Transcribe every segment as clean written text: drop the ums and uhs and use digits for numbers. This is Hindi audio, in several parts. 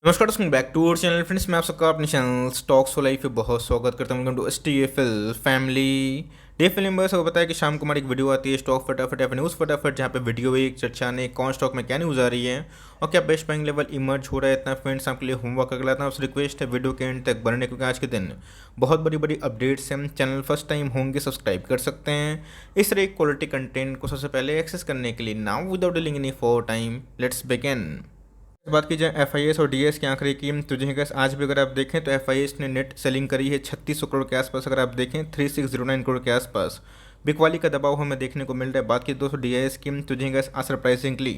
नमस्कार दोस्तों, back to our channel friends. मैं आप सबका अपने चैनल स्टॉक्स फॉर लाइफ पे बहुत स्वागत करता हूँ। Welcome to STFL family. DFL members को पता है कि शाम को हमारी एक वीडियो आती है स्टॉक फटाफट या फिर न्यूज़ फटाफट, जहाँ पे वीडियो एक चर्चा ने कौन स्टॉक में क्या न्यूज़ आ रही है और क्या बेस्ट बाइंग लेवल इमर्ज हो रहा है। इतना फ्रेंड्स आपके लिए होमवर्क कर लाता हूँ। रिक्वेस्ट है वीडियो के एंड तक बनने, क्योंकि आज के दिन बहुत बड़ी बड़ी अपडेट्स हैं। चैनल फर्स्ट टाइम होंगे सब्सक्राइब कर सकते हैं इस तरह क्वालिटी कंटेंट को सबसे पहले एक्सेस करने के लिए। Now without dealing any for time, let's begin. बात की जाए FIS और DS के आंकड़े की, तो जी गैस आज भी अगर आप देखें तो FIS ने नेट सेलिंग करी है 3600 करोड़ के आसपास। अगर आप देखें 3609 करोड़ के आसपास बिकवाली का दबाव हमें देखने को मिल रहा है। बात की दोस्तों DIS की, तो जी गैस सरप्राइजिंगली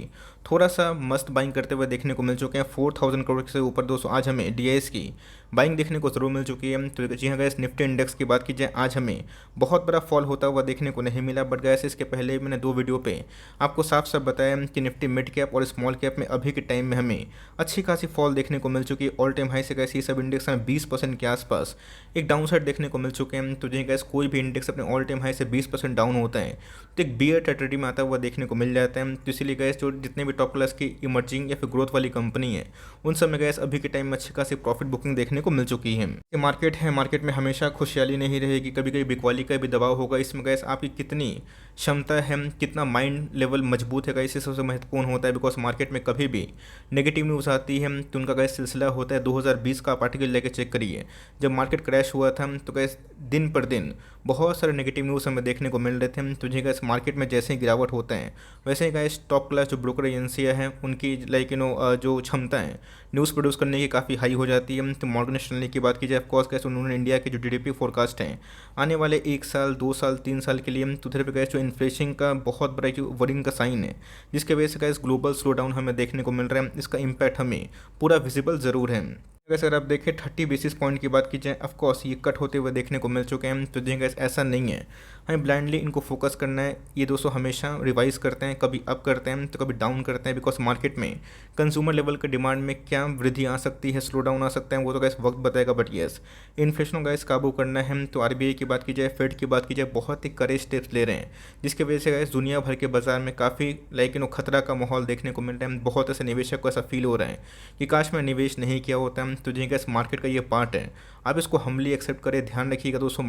थोड़ा सा मस्त बाइंग करते हुए देखने को मिल चुके हैं। 4000 करोड़ से ऊपर दोस्तों आज हमें DIS की बाइंग देखने को जरूर मिल चुकी है। तो जी हाँ गैस, निफ्टी इंडेक्स की बात की जाए आज हमें बहुत बड़ा फॉल होता हुआ देखने को नहीं मिला। बट गैस इसके पहले मैंने 2 वीडियो पे आपको साफ साफ बताया कि निफ्टी मिड कैप और स्मॉल कैप में अभी के टाइम में हमें अच्छी खासी फॉल देखने को मिल चुकी है। ऑल टाइम हाई से गैस ये सब इंडेक्स में 20% के आसपास एक डाउन साइड देखने को मिल चुके हैं। तो जी गैस कोई भी इंडेक्स अपने ऑल टाइम हाई से 20% डाउन होता है तो एक बियर टेरिटरी में आता हुआ देखने को मिल जाता है। तो इसीलिए गैस जो जितने भी टॉप क्लास की इमर्जिंग या फिर ग्रोथ वाली कंपनी है उन सब में गैस अभी के टाइम में अच्छी खासी प्रॉफिट बुकिंग देखने को मिल चुकी है। ये मार्केट है, मार्केट में हमेशा खुशहाली नहीं रहेगी, कभी कभी बिकवाली का भी दबाव होगा। इसमें गैस आपकी कितनी क्षमता है, कितना माइंड लेवल मजबूत है, इसे सबसे महत्वपूर्ण होता है। बिकॉज मार्केट में कभी भी नेगेटिव न्यूज़ आती है तो उनका गैस सिलसिला होता है। 2020 का आप आर्टिकल लेकर चेक करिए, जब मार्केट क्रैश हुआ था तो गैस दिन पर दिन बहुत सारे नेगेटिव न्यूज़ हमें देखने को मिल रहे थे। तो जी गैस मार्केट में जैसे ही गिरावट होता है वैसे ही गैस टॉप क्लास जो ब्रोकर एजेंसियाँ हैं उनकी जो क्षमता है न्यूज़ प्रोड्यूस करने की काफ़ी हाई हो जाती है। तो मॉर्गन स्टैनली की बात की जाए, ऑफकोर्स गैस उन्होंने इंडिया के जो GDP फोरकास्ट हैं आने वाले 1 साल 2 साल 3 साल के लिए, तो उधर पे गैस जो इन्फ्लेशन का बहुत बड़ा जो वरिंग का साइन है जिसके वजह से गैस ग्लोबल स्लो डाउन हमें देखने को मिल रहा है। इसका इम्पैक्ट हमें पूरा विजिबल ज़रूर है। वैसे अगर आप देखें 30 बेसिस पॉइंट की बात की जाए, ऑफकोर्स ये कट होते हुए देखने को मिल चुके हैं। तो जी गैस ऐसा नहीं है हमें ब्लाइंडली इनको फोकस करना है। ये दोस्तों हमेशा रिवाइज करते हैं, कभी अप करते हैं तो कभी डाउन करते हैं। बिकॉज मार्केट में कंज्यूमर लेवल के डिमांड में क्या वृद्धि आ सकती है, स्लो डाउन आ सकता है, वो तो गैस वक्त बताएगा। बट येस, इन्फ्लेशन को गैस काबू करना है। तो RBI की बात की जाए, फेड की बात की जाए, बहुत ही कड़े स्टेप्स ले रहे हैं जिसकी वजह से गैस दुनिया भर के बाजार में काफ़ी खतरा का माहौल देखने को मिल रहा है। बहुत ऐसे निवेशक को ऐसा फील हो रहा है कि काश मैं निवेश नहीं किया होता। तो जी गैस मार्केट का ये पार्ट है, आप इसको हमली एक्सेप्ट करें। ध्यान रखिएगा दोस्तों,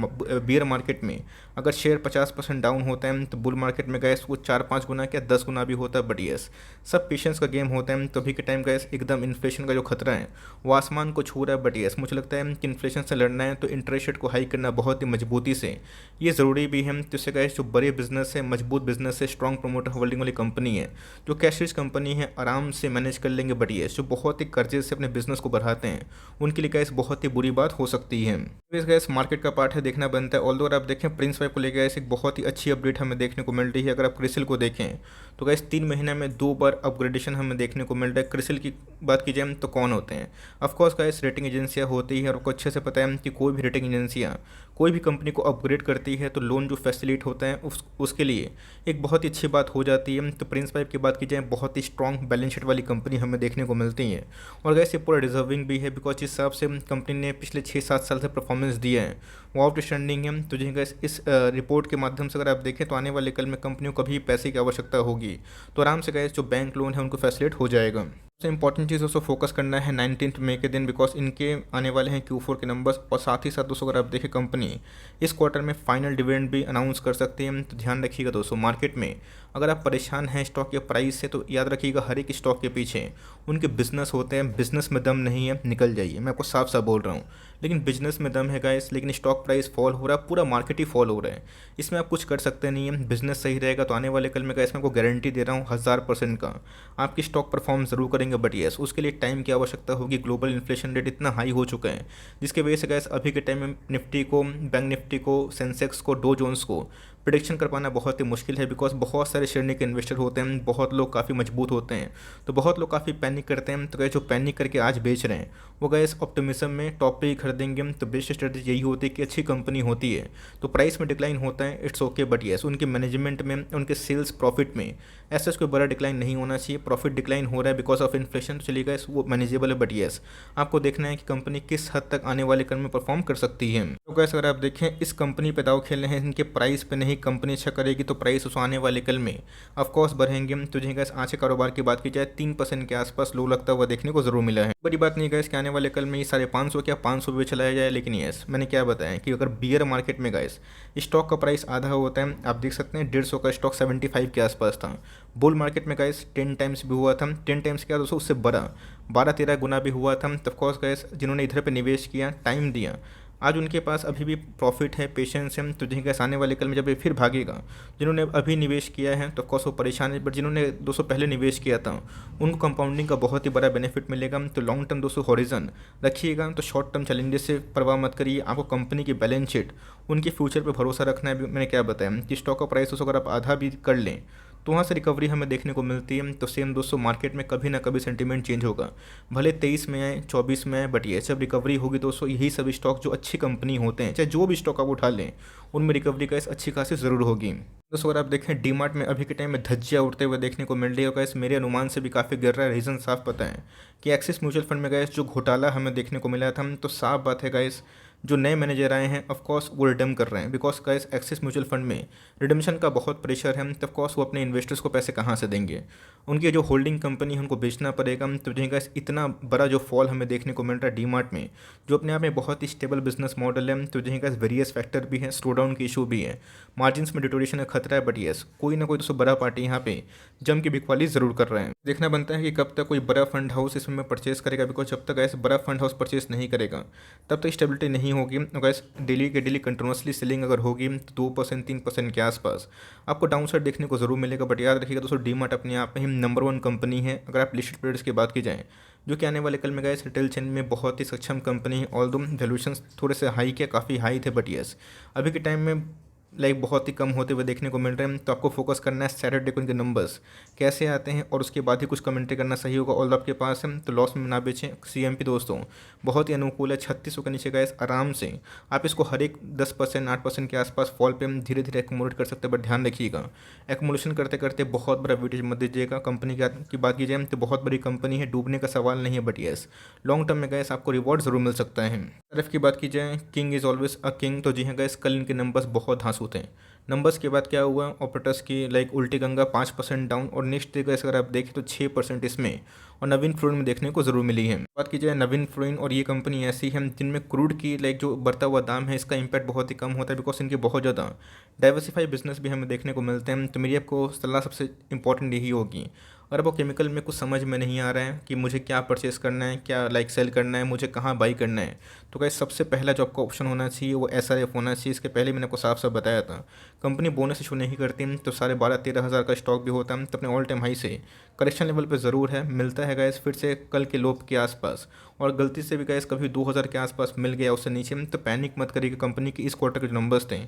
बियर मार्केट में अगर शेयर 50% डाउन होता है तो बुल मार्केट में गैस वो 4-5 गुना क्या 10 गुना भी होता है। बट येस, सब पेशेंस का गेम होता है। तो अभी के टाइम गैस एकदम इन्फ्लेशन का जो खतरा है वो आसमान को छू रहा है। बट येस, मुझे लगता है कि इन्फ्लेशन से लड़ना है तो इंटरेस्ट रेट को हाई करना बहुत ही मजबूती से ये ज़रूरी भी है। तो इससे गैस जो बड़े बिजनेस है, मजबूत बिजनेस है, स्ट्रॉन्ग प्रोमोटर होल्डिंग वाली कंपनी है, जो कैश रिच कंपनी है, आराम से मैनेज कर लेंगे। बट येस, जो बहुत ही कर्जे से अपने बिजनेस को बढ़ाते हैं उनके लिए गैस बहुत ही बुरी बात हो सकती है। इस गैस मार्केट का पार्ट है, देखना बनता है। ऑल्दो अगर आप देखें प्रिंस 5 को लेकर गैस एक बहुत ही अच्छी अपडेट हमें देखने को मिल रही है। अगर आप क्रिसिल को देखें तो गैस 3 महीने में 2 बार अपग्रेडेशन हमें देखने को मिल रहा है। क्रिसिल की बात की जाए तो कौन होते हैं, ऑफकोर्स गैस रेटिंग एजेंसियाँ होती है और आपको अच्छे से पता है कि कोई भी रेटिंग एजेंसियाँ कोई भी कंपनी को अपग्रेड करती है तो लोन जो फैसिलिट होता है उसके लिए एक बहुत ही अच्छी बात हो जाती है। तो प्रिंस 5 की बात की जाए, बहुत ही स्ट्रॉन्ग बैलेंस शीट वाली कंपनी हमें देखने को मिलती है और गैस ये पूरा डिजर्विंग भी है। बिकॉज जिस हिसाब से कंपनी ने पिछले 6-7 साल से परफॉर्मेंस दिया है वो आउटस्टैंडिंग है। तो जी गैस इस रिपोर्ट के माध्यम से अगर आप देखें तो आने वाले कल में कंपनियों को कभी पैसे की आवश्यकता होगी तो आराम से गैस जो बैंक लोन है उनको फैसिलिट हो जाएगा। सबसे इंपॉर्टेंट चीज़ दोस्तों फोकस करना है 19 मई के दिन, बिकॉज इनके आने वाले हैं Q4 के नंबर्स। और साथ ही साथ दोस्तों अगर आप देखें कंपनी इस क्वार्टर में फाइनल डिविडेंड भी अनाउंस कर सकती है। तो ध्यान रखिएगा दोस्तों, मार्केट में अगर आप परेशान हैं स्टॉक के प्राइस से तो याद रखिएगा हर एक स्टॉक के पीछे उनके बिजनेस होते हैं। बिजनेस में दम नहीं है, निकल जाइए, मैं आपको साफ साफ बोल रहा हूँ। लेकिन बिजनेस में दम है गाइस, लेकिन स्टॉक प्राइस फॉल हो रहा है, पूरा मार्केट ही फॉल हो रहा है, इसमें आप कुछ कर सकते नहीं है। बिजनेस सही रहेगा तो आने वाले कल में गाइस मैं आपको गारंटी दे रहा हूँ 1000% का आपकी स्टॉक परफॉर्म जरूर करेंगे। बट येस, उसके लिए टाइम की आवश्यकता होगी। ग्लोबल इन्फ्लेशन रेट इतना हाई हो चुका है जिसकी वजह से गाइस अभी के टाइम में निफ्टी को, बैंक निफ्टी को, सेंसेक्स को, डो जोन्स को प्रिडिक्शन कर पाना बहुत ही मुश्किल है। बिकॉज बहुत सारे श्रेणी के इन्वेस्टर होते हैं, बहुत लोग काफ़ी मजबूत होते हैं, तो बहुत लोग काफ़ी पैनिक करते हैं। तो गए जो पैनिक करके आज बेच रहे हैं वो गए इस ऑप्टिमिज्म में टॉप पे ही खरीदेंगे। तो बेस्ट स्ट्रेटजी यही होती है कि अच्छी कंपनी होती है तो प्राइस में डिक्लाइन होता है, इट्स ओके। बट येस, उनके मैनेजमेंट में, उनके सेल्स प्रॉफिट में ऐसा कोई बड़ा डिक्लाइन नहीं होना चाहिए। प्रॉफिट डिक्लाइन हो रहा है बिकॉज ऑफ इन्फ्लेशन, तो चलिएगा वो मैनेजेबल है। बट येस, आपको देखना है कि कंपनी किस हद तक आने वाले कल में परफॉर्म कर सकती है। तो गैस अगर आप देखें इस कंपनी पे दाव खेल रहे हैं, इनके प्राइस पे नहीं, नहीं कंपनी अच्छा करेगी तो प्राइस उस आने वाले कल में ऑफकोर्स बढ़ेंगे। तो जी गैस आज के कारोबार की बात की जाए 3% के आसपास लो लगता हुआ देखने को जरूर मिला है। बड़ी बात नहीं गैस कि आने वाले कल में ये 550 क्या 500 भी चलाया जाए, लेकिन यस मैंने क्या बताया कि अगर बियर मार्केट में गैस स्टॉक का प्राइस आधा होता है, आप देख सकते हैं 150 का स्टॉक 75 के आसपास था। बुल मार्केट में गैस 10 टाइम्स भी हुआ था, 10 टाइम्स क्या दोस्तों उससे बड़ा 12-13 गुना भी हुआ था। तो ऑफकोर्स गैस जिन्होंने इधर पे निवेश किया, टाइम दिया, आज उनके पास अभी भी प्रॉफिट है, पेशेंस है। तो जिनके आने वाले कल में जब ये फिर भागेगा, जिन्होंने अभी निवेश किया है तो ऑफकोर्स वो परेशान है, बट जिन्होंने दोस्तों पहले निवेश किया था उनको कंपाउंडिंग का बहुत ही बड़ा बेनिफिट मिलेगा। तो लॉन्ग टर्म दोस्तों हॉरिजन रखिएगा, तो शॉर्ट टर्म चैलेंजेस से परवाह मत करिए। आपको कंपनी की बैलेंस शीट, उनके फ्यूचर पर भरोसा रखना है। मैंने क्या बताया कि स्टॉक का प्राइस दोस्तों अगर आप आधा भी कर लें तो वहाँ से रिकवरी हमें देखने को मिलती है। तो सेम दोस्तों मार्केट में कभी ना कभी सेंटीमेंट चेंज होगा, भले 23 में आए 24 में आए, बट ये जब रिकवरी होगी दोस्तों यही सब स्टॉक जो अच्छी कंपनी होते हैं, चाहे जो भी स्टॉक आप उठा लें, उनमें रिकवरी का अच्छी खासी ज़रूर होगी। दोस्तों अगर आप देखें डीमार्ट में अभी के टाइम में धज्जियाँ उड़ते हुए देखने को मिल रही है, और गैस मेरे अनुमान से भी काफ़ी गिर रहा है। रीज़न साफ पता है कि एक्सिस म्यूचुअल फंड में गैस जो घोटाला हमें देखने को मिला था, तो साफ बात है गैस जो नए मैनेजर आए हैं ऑफकोर्स वो रिडम कर रहे हैं, because gas axis mutual fund में रिडम्शन का बहुत प्रेशर है। तो ऑफकोर्स वो अपने इन्वेस्टर्स को पैसे कहाँ से देंगे, उनकी जो होल्डिंग कंपनी है उनको बेचना पड़ेगा। तो जी गैस इतना बड़ा जो फॉल हमें देखने को मिल रहा है डीमार्ट में, जो अपने आप में बहुत ही स्टेबल बिजनेस मॉडल है। तो जी गैस वेरियस फैक्टर भी हैं, स्लो डाउन की इशू भी है, मार्जिन में डिटोरेशन का खतरा है, बट येस कोई ना कोई दोस्तों बड़ा पार्टी यहाँ पे जम की बिकवाली जरूर कर रहे हैं। देखना बनता है कि कब तक कोई बड़ा फंड हाउस इसमें परचेस करेगा, बिकॉज जब तक ऐसे बड़ा फंड हाउस परचेस नहीं करेगा तब तक स्टेबिलिटी नहीं होगी। गैस डेली के डेली कंटिन्यूसली सेलिंग अगर होगी तो 2% 3% के आसपास आपको डाउन साइड देखने को जरूर मिलेगा। बट याद रखिएगा दोस्तों डीमार्ट अपने आप में ही नंबर 1 कंपनी है। अगर आप लिस्टेड प्लेयर्स की बात की जाए जो कि आने वाले कल में गए रिटेल चेन में बहुत ही सक्षम कंपनी है, ऑल दो वैल्यूएशंस थोड़े से हाई के काफ़ी हाई थे, बट यस अभी के टाइम में बहुत ही कम होते हुए देखने को मिल रहे हैं। तो आपको फोकस करना है सैटरडे को इनके नंबर्स कैसे आते हैं, और उसके बाद ही कुछ कमेंट्री करना सही होगा। ऑल आपके पास है तो लॉस में ना बेचें। सीएमपी दोस्तों बहुत ही अनुकूल है, 3600 के नीचे गए आराम से आप इसको हर एक 10% 8% के आसपास फॉल पे हम धीरे धीरे एकमुलेट कर सकते हैं। बट ध्यान रखिएगा एक्मुलेशन करते करते बहुत बड़ा वेटेज मत दीजिएगा। कंपनी की बात की जाए तो बहुत बड़ी कंपनी है, डूबने का सवाल नहीं है, बट येस लॉन्ग टर्म में गैस आपको रिवॉर्ड जरूर मिल सकता है। तरफ की बात की जाए king is always a king, तो जी हाँ गैस कल इनके नंबर्स बहुत धांसू थे। नंबर्स के बाद क्या हुआ, ऑपरेटर्स की उल्टी गंगा 5% डाउन, और नेक्स्ट डे गैस अगर आप देखें तो 6% इसमें और नवीन फ्लोरिन में देखने को जरूर मिली है। बात की जाए नवीन फ्लोरिन, और ये कंपनी ऐसी है जिनमें क्रूड की जो बढ़ता हुआ दाम है इसका इम्पैक्ट बहुत ही कम होता है, बिकॉज इनके बहुत ज़्यादा डाइवर्सिफाई बिजनेस भी हमें देखने को मिलते हैं। तो मेरी आपको सलाह सबसे इंपॉर्टेंट यही होगी, अगर आपको केमिकल में कुछ समझ में नहीं आ रहा है कि मुझे क्या परचेस करना है, क्या सेल करना है, मुझे कहाँ बाई करना है, तो गाइस सबसे पहला जो आपका ऑप्शन होना चाहिए वो एसआरएफ होना चाहिए। इसके पहले मैंने आपको साफ साफ बताया था कंपनी बोनस इशू नहीं करती, तो 12,500-13 हज़ार का स्टॉक भी होता है। तो अपने ऑल टाइम हाई से करेक्शन लेवल पे ज़रूर है, मिलता है गैस फिर से कल के लोप के आसपास, और गलती से भी गैस कभी 2000 के आसपास मिल गया उससे नीचे तो पैनिक मत करिए। कंपनी की इस क्वार्टर के जो नंबर्स थे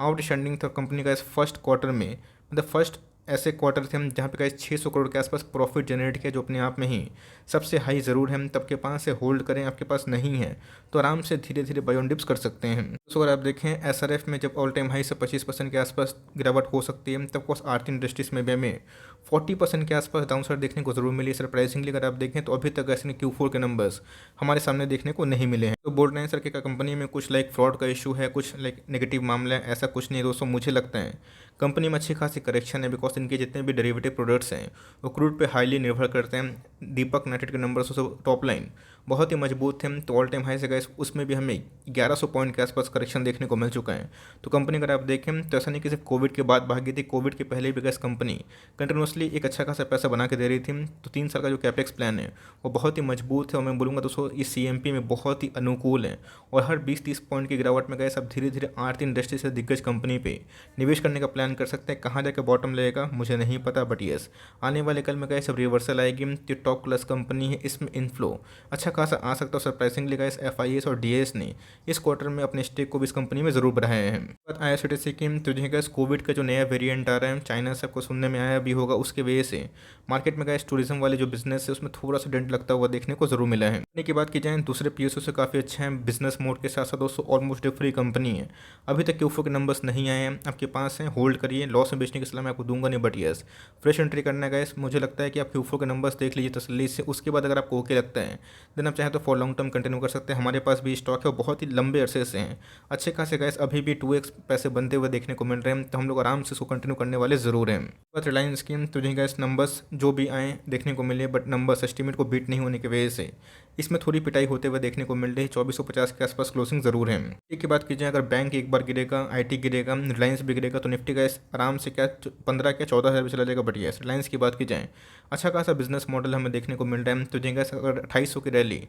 आउटस्टैंडिंग था कंपनी का इस फर्स्ट क्वार्टर में, मतलब फर्स्ट ऐसे क्वार्टर थे हम जहाँ पे गाइस 600 करोड़ के आसपास प्रॉफिट जनरेट किया, जो अपने आप में ही सबसे हाई ज़रूर है। तब के पास से होल्ड करें, आपके पास नहीं है तो आराम से धीरे धीरे बाय ऑन डिप्स कर सकते हैं। तो अगर आप देखें एसआरएफ में जब ऑल टाइम हाई से 25% के आसपास गिरावट हो सकती है, तब कोर्स आरती इंडस्ट्रीज में भी हमें 40% के आसपास डाउन साइड देखने को जरूर मिली। सरप्राइजिंगली अगर आप देखें तो अभी तक ऐसे Q4 के नंबर्स हमारे सामने देखने को नहीं मिले हैं। तो बोल रहे हैं सर कि कंपनी में कुछ फ्रॉड का इशू है, कुछ नेगेटिव मामला है, ऐसा कुछ नहीं दोस्तों। मुझे लगता है कंपनी में अच्छी खासी करेक्शन है, बिकॉज इनके जितने भी डेरिवेटिव प्रोडक्ट्स हैं वो क्रूड पे हाईली निर्भर करते हैं। दीपक नाइट्रेट के नंबर्स टॉप लाइन बहुत ही मजबूत थे, तो ऑल टाइम हाई से गए उसमें भी हमें 1100 पॉइंट के आसपास करेक्शन देखने को मिल चुका है। तो कंपनी अगर आप देखें तो ऐसा नहीं कि सिर्फ कोविड के बाद भागी थी, कोविड के पहले भी गैस कंपनी कंटिन्यूसली एक अच्छा खासा पैसा बना के दे रही थी। तो 3 साल का जो कैपेक्स प्लान है वो बहुत ही मजबूत है, और मैं बोलूँगा दोस्तों इस CMP में बहुत ही अनुकूल है। और हर 20-30 पॉइंट की गिरावट में गए सब धीरे धीरे आरती इंडस्ट्री से दिग्गज कंपनी पे निवेश करने का प्लान कर सकते हैं। कहाँ जाकर बॉटम लगेगा मुझे नहीं पता, बट यस आने वाले कल में गए सब रिवर्सल आएगी। तो टॉप क्लास कंपनी है, इसमें इनफ्लो अच्छा खासा आ सकता है। सरप्राइजिंगली गाइस FIS और DIS ने इस क्वार्टर में अपने स्टेक को भी इस कंपनी में जरूर बढ़ाए हैं। बात IRCTC की, तो जो गाइस कोविड का जो नया वेरिएंट आ रहा है चाइना से, आपको सुनने में आया भी होगा, उसके वजह से मार्केट में गैस टूरिज्म वाले जो बिजनेस है उसमें थोड़ा सा डेंट लगता हुआ देखने को जरूर मिला है। कंपनी की बात की जाए दूसरे पीएसयू से काफ़ी अच्छे हैं, बिजनेस मोड के साथ साथ दोस्तों ऑलमोस्ट फ्री कंपनी है। अभी तक Q4 के नंबर्स नहीं आए हैं, आपके पास हैं, होल्ड करिए, लॉस में बेचने की सलाह मैं आपको दूंगा नहीं, बट यस फ्रेश एंट्री करना है गैस। मुझे लगता है कि आप Q4 के नंबर्स देख लीजिए तसल्ली से, उसके बाद अगर आपको ओके लगता है देन आप चाहें तो फॉर लॉन्ग टर्म कंटिन्यू कर सकते हैं। हमारे पास भी स्टॉक है और बहुत ही लंबे अरसे से हैं, अच्छे खासे गैस अभी भी 2x पैसे बनते हुए देखने को मिल रहे हैं, तो हम लोग आराम से इसको कंटिन्यू करने वाले ज़रूर हैं। बट रिलायंस स्कीम तो जी गैस नंबर्स जो भी आए देखने को मिले, बट नंबर्स एस्टीमेट को बीट नहीं होने की वजह से इसमें थोड़ी पिटाई होते हुए देखने को मिल रही है। 2450 के आसपास क्लोजिंग जरूर है। निफ्टी की बात कीजिए, अगर बैंक एक बार गिरेगा, आईटी गिरेगा, रिलायंस भी गिरेगा, तो निफ्टी का आराम से क्या 15 क्या 14,000 भी चला जाएगा। बढ़िया रिलायंस की बात की जाए अच्छा खासा बिजनेस मॉडल हमें देखने को मिल रहा है। तो जी गैस अगर 2800 की रैली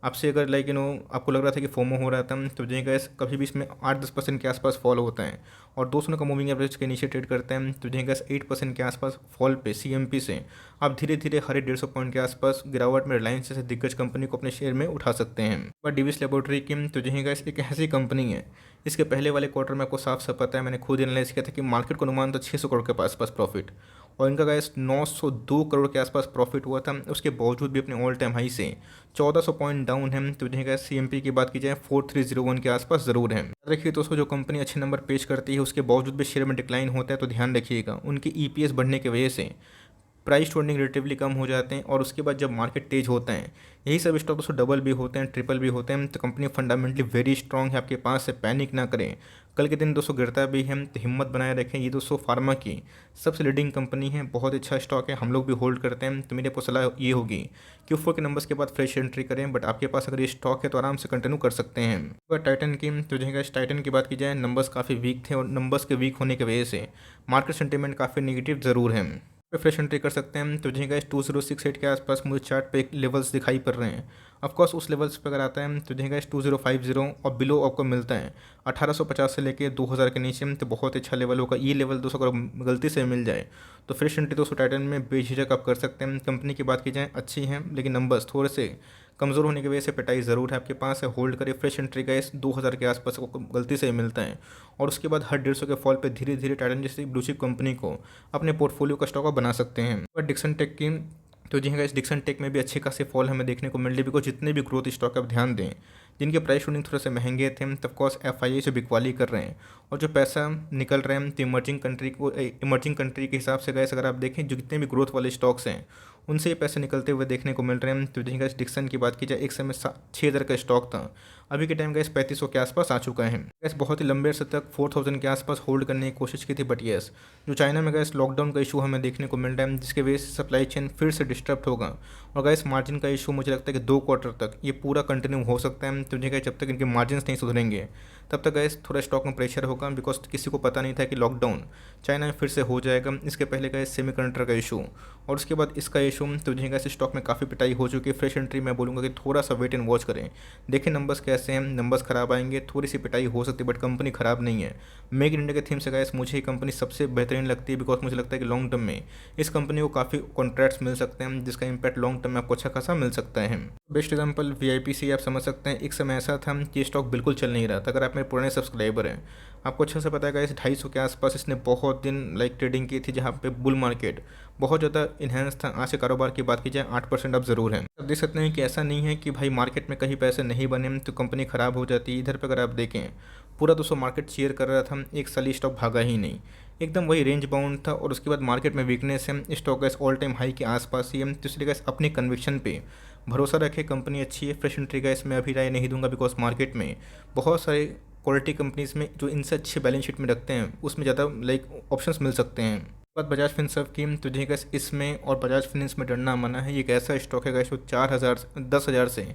आपसे अगर लाइक आपको लग रहा था कि फोमो हो रहा था, तो जी गैस कभी भी इसमें 8-10% के आसपास फॉल होता है और 200 का मूविंग एवरेज के नीचे ट्रेड करते हैं, तो जी गैस 8% के आसपास फॉल पे CMP से आप धीरे धीरे हर 150 पॉइंट के आसपास गिरावट में रिलायंस जैसे दिग्गज कंपनी को अपने शेयर में उठा सकते हैं। पर डिविस लेबोरेटरी की तो जी गैस एक ऐसी कंपनी है, इसके पहले वाले क्वार्टर में आपको साफ साफ पता है, मैंने खुद एनालाइज किया था कि मार्केट को अनुमान था 600 करोड़ के आसपास प्रॉफिट, और इनका गैस 902 करोड़ के आसपास प्रॉफिट हुआ था। उसके बावजूद भी अपने ऑल टाइम हाई से 1400 पॉइंट डाउन है। तो जी गैस CMP की बात की जाए 4301 के आसपास ज़रूर है। देखिए दोस्तों, जो कंपनी अच्छे नंबर पेश करती है उसके बावजूद भी शेयर में डिक्लाइन होता है, तो ध्यान रखिएगा उनकी EPS बढ़ने की वजह से प्राइस टू अर्निंग रिलेटिवली कम हो जाते हैं, और उसके बाद जब मार्केट तेज होता है यही सब स्टॉक दोस्तों डबल भी होते हैं, ट्रिपल भी होते हैं। तो कंपनी फंडामेंटली वेरी स्ट्रॉन्ग है, आपके पास से पैनिक ना करें। कल के दिन दोस्तों गिरता भी है तो हिम्मत बनाए रखें। ये दोस्तों फार्मा की सबसे लीडिंग कंपनी है, बहुत अच्छा स्टॉक है, हम लोग भी होल्ड करते हैं। तो मेरी आपको सलाह ये होगी कि Q4 के नंबर्स के बाद फ्रेश एंट्री करें, बट आपके पास अगर ये स्टॉक है तो आराम से कंटिन्यू कर सकते हैं। अगर टाइटन की तो जो टाइटन की बात की जाए नंबर्स काफ़ी वीक थे, और नंबर्स के वीक होने की वजह से मार्केट सेंटीमेंट काफ़ी नेगेटिव ज़रूर है। पे फ्रेश एंट्री कर सकते हैं। तो जी गाइस 2068 के आसपास मुझे चार्ट पे लेवल्स दिखाई पड़ रहे हैं। ऑफकोर्स उस लेवल्स पे अगर आता है तो जी गाइस 2050 और बिलो आपको मिलता है 1850 से लेके 2000 के नीचे, तो बहुत अच्छा लेवल होगा। ये लेवल दोस्तों अगर गलती से मिल जाए तो फ्रेश एंट्री दोस्तों टाइटन में बेझिझक आप कर सकते हैं। कंपनी की बात की जाए अच्छी है, लेकिन नंबर्स थोड़े से कमज़ोर होने की वजह से पिटाई ज़रूर है, आपके पास है, होल्ड करिए। फ्रेश एंट्री गाइस 2000 के आसपास आपको गलती से मिलता है, और उसके बाद हर 150 के फॉल पे धीरे धीरे टाइटन जैसी ब्लू चिप कंपनी को अपने पोर्टफोलियो का स्टॉक बना सकते हैं। और डिक्सन टेक की तो जी गाइस डिक्सन टेक में भी अच्छे खासे फॉल हमें देखने को मिल रही है, बिकॉज जितने भी ग्रोथ स्टॉक आप ध्यान दें जिनके प्राइस शूटिंग थोड़े से महंगे थे, तब कॉस FII से बिकवाली कर रहे हैं, और जो पैसा निकल रहे हैं तो इमर्जिंग कंट्री के हिसाब से गैस अगर आप देखें जो जितने भी ग्रोथ वाले स्टॉक्स हैं उनसे ये पैसे निकलते हुए देखने को मिल रहे हैं। तो जी गैस डिक्सन की बात की जाए एक समय 6000 का स्टॉक था, अभी के टाइम गैस 3500 के आसपास आ चुका है। गैस बहुत ही लंबे अर्से तक 4000 के आसपास होल्ड करने की कोशिश की थी, बट यस जो चाइना में गैस लॉकडाउन का इशू हमें देखने को मिल रहा है, जिसके वजह से सप्लाई चेन फिर से डिस्टर्ब होगा, और गैस मार्जिन का इशू मुझे लगता है कि 2 क्वार्टर तक ये पूरा कंटिन्यू हो सकता है। तो जी गैस जब तक इनके मार्जिन नहीं सुधरेंगे तब तक गैस थोड़ा स्टॉक में प्रेशर होगा, बिकॉज किसी को पता नहीं था कि लॉकडाउन चाइना में फिर से हो जाएगा। इसके पहले गैस सेमीकंडक्टर का इशू और उसके बाद इसका इशू, तो जी गैस स्टॉक में काफ़ी पिटाई हो चुकी है। फ्रेश एंट्री मैं बोलूँगा कि थोड़ा सा वेट एंड वॉच करें, देखें नंबर्स कैसे हैं, नंबर्स खराब आएंगे, थोड़ी सी पिटाई हो सकती है, बट कंपनी खराब नहीं है। मेक इन इंडिया के थीम से गैस मुझे ये कंपनी सबसे बेहतरीन लगती है, बिकॉज मुझे लगता है कि लॉन्ग टर्म में इस कंपनी को काफ़ी कॉन्ट्रैक्ट्स मिल सकते हैं, जिसका इंपैक्ट लॉन्ग टर्म में आपको अच्छा खासा मिल सकता है। बेस्ट एग्जाम्पल VIPC आप समझ सकते हैं। एक समय ऐसा था कि स्टॉक बिल्कुल चल नहीं रहा था। अगर आप मेरे पुराने सब्सक्राइबर हैं आपको अच्छे से पता है इस 250 के आसपास इसने बहुत दिन ट्रेडिंग की थी, जहाँ पे बुल मार्केट बहुत ज़्यादा इन्हेंस था। आज से कारोबार की बात की जाए 8% अब ज़रूर है। अब देख सकते हैं कि ऐसा नहीं है कि भाई मार्केट में कहीं पैसे नहीं बने तो कंपनी ख़राब हो जाती है। इधर पर अगर आप देखें पूरा दोस्तों मार्केट चीयर कर रहा था, एक साल स्टॉक भागा ही नहीं, एकदम वही रेंज बाउंड था, और उसके बाद मार्केट में वीकनेस है, stock gas all time high के आसपास ही है। तो इसलिए गैस अपनी कन्विक्शन पे भरोसा रखें, कंपनी अच्छी है। फ्रेश एंट्री गैस मैं अभी राय नहीं दूंगा, बिकॉज मार्केट में बहुत सारे क्वालिटी कंपनीज में जो इनसे अच्छे बैलेंस शीट में रखते हैं उसमें ज़्यादा ऑप्शंस मिल सकते हैं। बात बजाज फिनसर्व की तो जी गैस इसमें और बजाज फिनेंस में डरना मना है। ये एक ऐसा स्टॉक है गैस जो 10,000 से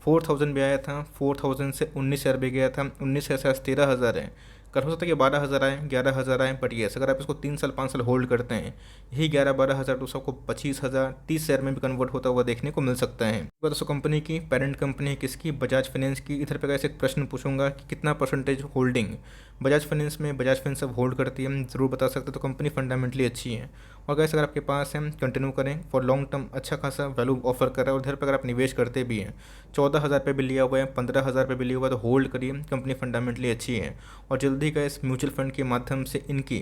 4000 भी आया था, 4000 से 19,000 भी गया था, 19,000 से 13,000 है। कल हो सकता है कि 12,000 आए, 11,000 आए, बट येस अगर आप इसको 3 साल 5 साल होल्ड करते हैं यही 11-12,000 दोस्तों को 25,000 30,000 में भी कन्वर्ट होता हुआ देखने को मिल सकता है। दोस्तों कंपनी की पेरेंट कंपनी है किसकी? बजाज फाइनेंस की। इधर पे कैसे एक प्रश्न पूछूंगा कि कितना परसेंटेज होल्डिंग बजाज फाइनेंस में बजाज फाइनेंस सब होल्ड करती है, ज़रूर बता सकते। तो कंपनी फंडामेंटली अच्छी है, और गैस अगर आपके पास है कंटिन्यू करें, फॉर लॉन्ग टर्म अच्छा खासा वैल्यू ऑफर कर रहा है। और इधर पर अगर आप निवेश करते भी हैं 14,000 पे भी लिया हुआ है, 15,000 पे भी लिया हुआ है, तो होल्ड करिए, कंपनी फंडामेंटली अच्छी है। और जल्दी का इस म्यूचुअल फंड के माध्यम से इनकी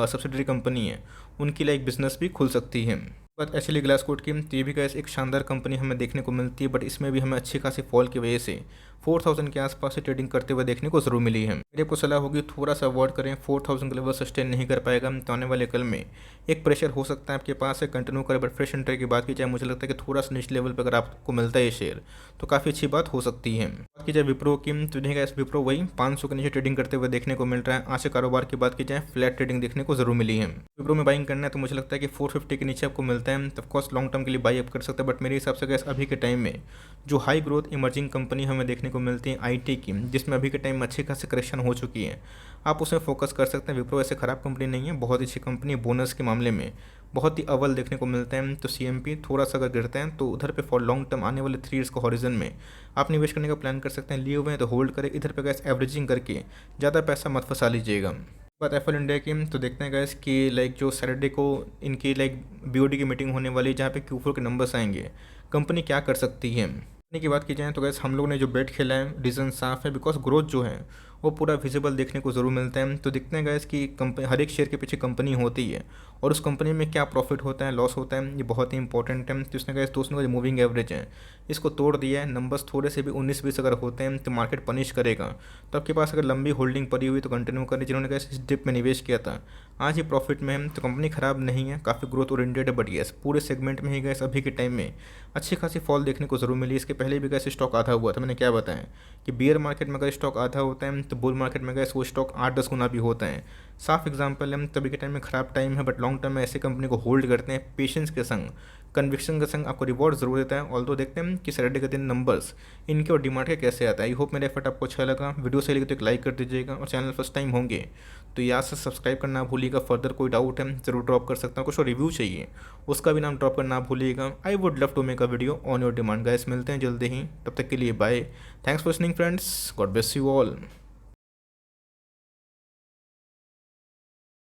सब्सिडरी कंपनी है उनकी बिजनेस भी खुल सकती है। बात एक्चुअली ग्लास कोड की, तो ये भी गैस एक शानदार कंपनी हमें देखने को मिलती है, बट इसमें भी हमें अच्छी खासी फॉल की वजह से 4000 के आसपास से ट्रेडिंग करते हुए देखने को जरूर मिली है। मेरी आपको सलाह होगी थोड़ा सा अवॉइड करें, 4000 के लेवल सस्टेन नहीं कर पाएगा तो आने वाले कल में एक प्रेशर हो सकता है आपके पास है, कंटिन्यू करें। बट फ्रेश एंट्री की बात की जाए, मुझे लगता है कि थोड़ा सा निच लेवल पर अगर आपको मिलता है ये शेयर तो काफ़ी अच्छी बात हो सकती है। बात की जाए विप्रो की, तो देखिएगा इस विप्रो वही 500 के नीचे ट्रेडिंग करते हुए देखने को मिल रहा है। आज से कारोबार की बात की जाए, फ्लैट ट्रेडिंग देखने को जरूर मिली है। विप्रो में बाइंग करना है तो मुझे लगता है कि 450 के नीचे आपको मिलता है तो ऑफकोर्स लॉन्ग टर्म के लिए बाई अप कर सकते हैं। बट मेरे हिसाब से गैस अभी के टाइम में जो हाई ग्रोथ इमर्जिंग कंपनी हमें देखने को मिलती है आईटी की, जिसमें अभी के टाइम में अच्छी खासी करेक्शन हो चुकी है, आप उसमें फोकस कर सकते हैं। विप्रो ऐसे खराब कंपनी नहीं है, बहुत अच्छी कंपनी है, बोनस के मामले में बहुत ही अव्वल देखने को मिलते हैं। तो सीएमपी थोड़ा सा अगर गिरते हैं तो उधर पे फॉर लॉन्ग टर्म आने वाले 3 ईयर्स का हॉरिजन में आप निवेश करने का प्लान कर सकते हैं। लिए हुए हैं तो होल्ड करें, इधर पे गैस एवरेजिंग करके ज़्यादा पैसा मत फंसा लीजिएगा। बात एफएल इंडिया की, तो देखते हैं गैस कि लाइक जो सैटरडे को इनकी लाइक बीओडी की मीटिंग होने वाली है, जहाँ पे Q4 के नंबर्स आएंगे, कंपनी क्या कर सकती है। कंपनी की बात की जाए तो गैस हम लोग ने जो बेट खेला है रीज़न साफ है, बिकॉज ग्रोथ जो है वो पूरा विजिबल देखने को ज़रूर मिलता है। तो देखते हैं गैस कि कंपनी हर एक शेयर के पीछे कंपनी होती है और उस कंपनी में क्या प्रॉफिट होता है, लॉस होता है, ये बहुत ही इंपॉर्टेंट है। तो उसने गैस दोस्तों का जो मूविंग एवरेज है इसको तोड़ दिया है। नंबर्स थोड़े से भी 19-20 अगर होते हैं तो मार्केट पनिश करेगा। तो आपके पास अगर लंबी होल्डिंग पड़ी हुई तो कंटिन्यू करें। जिन्होंने गैस इस डिप में निवेश किया था आज ही प्रॉफिट में है, तो कंपनी खराब नहीं है, काफ़ी ग्रोथ ओरिएंटेड है। बट यस पूरे सेगमेंट में ही गैस अभी के टाइम में अच्छी खासी फॉल देखने को जरूर मिली। इसके पहले भी गैस स्टॉक आधा हुआ था, मैंने क्या बताया कि बियर मार्केट में अगर स्टॉक आधा होता है तो बुल मार्केट में गैस वो स्टॉक 8-10 गुना भी होता है। साफ एग्जांपल है, तभी के टाइम में खराब टाइम है, बट लॉन्ग टर्म में ऐसे कंपनी को होल्ड करते हैं पेशेंस के संग, कन्विक्शन के संग, आपको रिवॉर्ड जरूर देता है। ऑल्दो देखते हैं कि सैटरडे के दिन नंबर्स इनके और डिमांड के कैसे आता है। आई होप मेरा एफर्ट आपको अच्छा लगा। वीडियो सही लगे तो एक लाइक कर दीजिएगा और चैनल फर्स्ट टाइम होंगे तो यहाँ से सब्सक्राइब करना भूलिएगा। फर्दर कोई डाउट है जरूर ड्रॉप कर सकता हूँ, कुछ और रिव्यू चाहिए उसका भी नाम ड्रॉप करना भूलिएगा। I would love to make a video on your demand. Guys मिलते हैं जल्दी ही, तब तक के लिए bye. Thanks for listening friends, God bless you all.